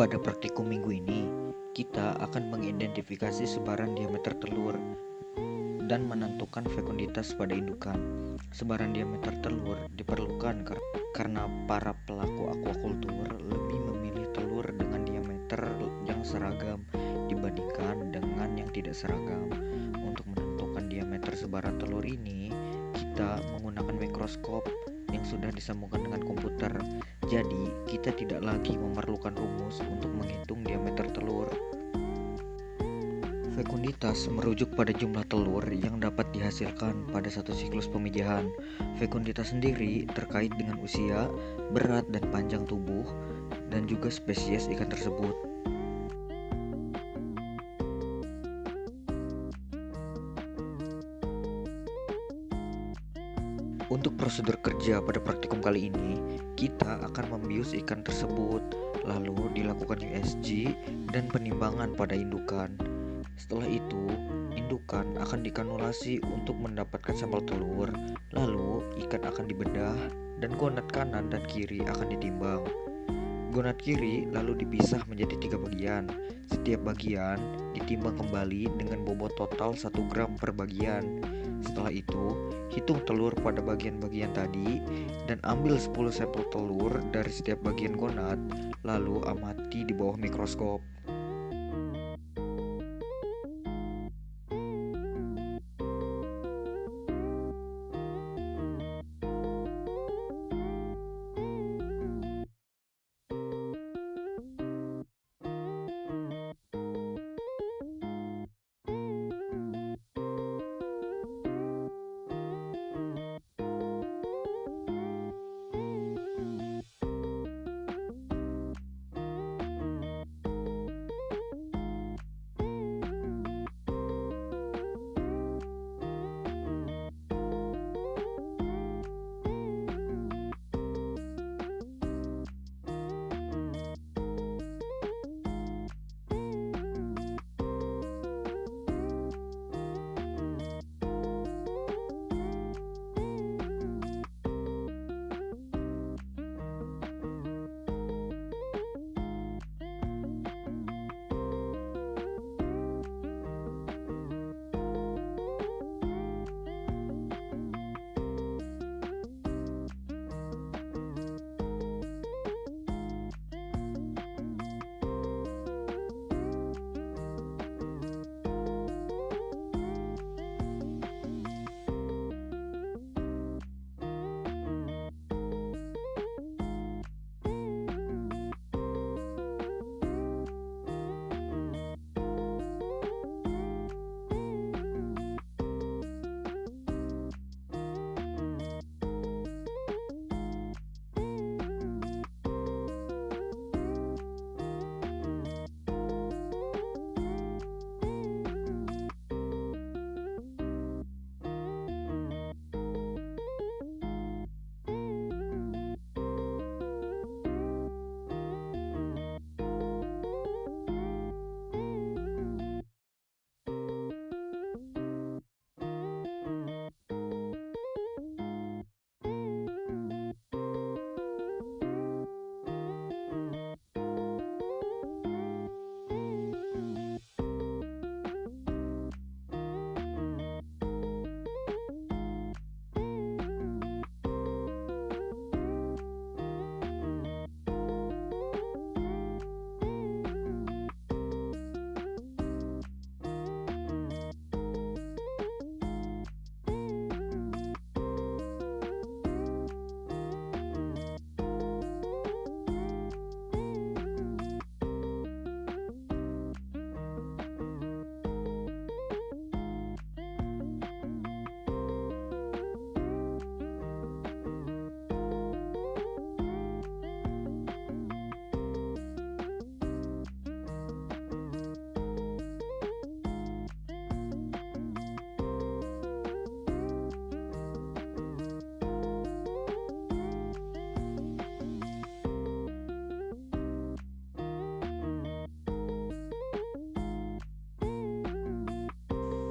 Pada praktikum minggu ini, kita akan mengidentifikasi sebaran diameter telur dan menentukan fekunditas pada indukan. Sebaran diameter telur diperlukan karena para pelaku aquacultur lebih memilih telur dengan diameter yang seragam dibandingkan dengan yang tidak seragam. Untuk menentukan diameter sebaran telur ini, kita menggunakan mikroskop yang sudah disambungkan dengan komputer. Jadi, kita tidak lagi memerlukan rumus untuk menghitung diameter telur. Fekunditas merujuk pada jumlah telur yang dapat dihasilkan pada satu siklus pemijahan. Fekunditas sendiri terkait dengan usia, berat dan panjang tubuh, dan juga spesies ikan tersebut. Untuk prosedur kerja pada praktikum kali ini, kita akan membius ikan tersebut, lalu dilakukan USG dan penimbangan pada indukan. Setelah itu, indukan akan dikanulasi untuk mendapatkan sampel telur, lalu ikan akan dibedah dan gonat kanan dan kiri akan ditimbang. Gonat kiri lalu dipisah menjadi 3 bagian. Setiap bagian ditimbang kembali dengan bobot total 1 gram per bagian. Setelah itu, hitung telur pada bagian-bagian tadi dan ambil 10 sampel telur dari setiap bagian gonat, lalu amati di bawah mikroskop.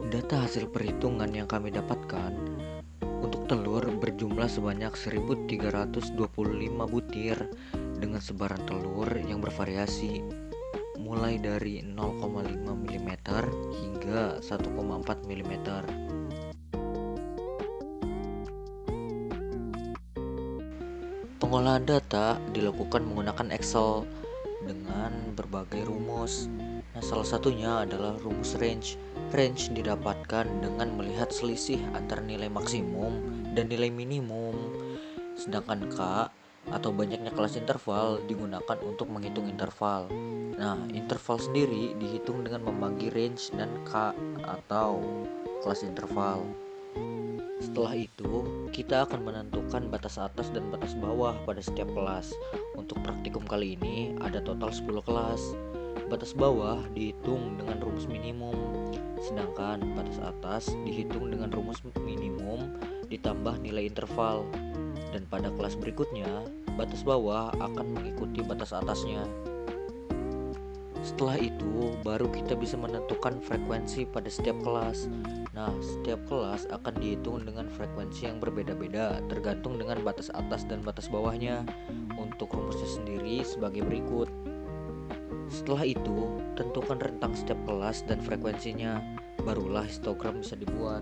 Data hasil perhitungan yang kami dapatkan untuk telur berjumlah sebanyak 1.325 butir dengan sebaran telur yang bervariasi mulai dari 0,5 mm hingga 1,4 mm. Pengolahan data dilakukan menggunakan Excel dengan berbagai rumus. Nah, salah satunya adalah rumus range. Range didapatkan dengan melihat selisih antara nilai maksimum dan nilai minimum. Sedangkan K atau banyaknya kelas interval digunakan untuk menghitung interval. Nah, interval sendiri dihitung dengan membagi range dan K atau kelas interval. Setelah itu, kita akan menentukan batas atas dan batas bawah pada setiap kelas. Untuk praktikum kali ini ada total 10 kelas. Batas bawah dihitung dengan rumus minimum, sedangkan batas atas dihitung dengan rumus minimum ditambah nilai interval. Dan pada kelas berikutnya, batas bawah akan mengikuti batas atasnya. Setelah itu, baru kita bisa menentukan frekuensi pada setiap kelas. Nah, setiap kelas akan dihitung dengan frekuensi yang berbeda-beda tergantung dengan batas atas dan batas bawahnya. Untuk rumusnya sendiri sebagai berikut. Setelah itu, tentukan rentang setiap kelas dan frekuensinya, barulah histogram bisa dibuat.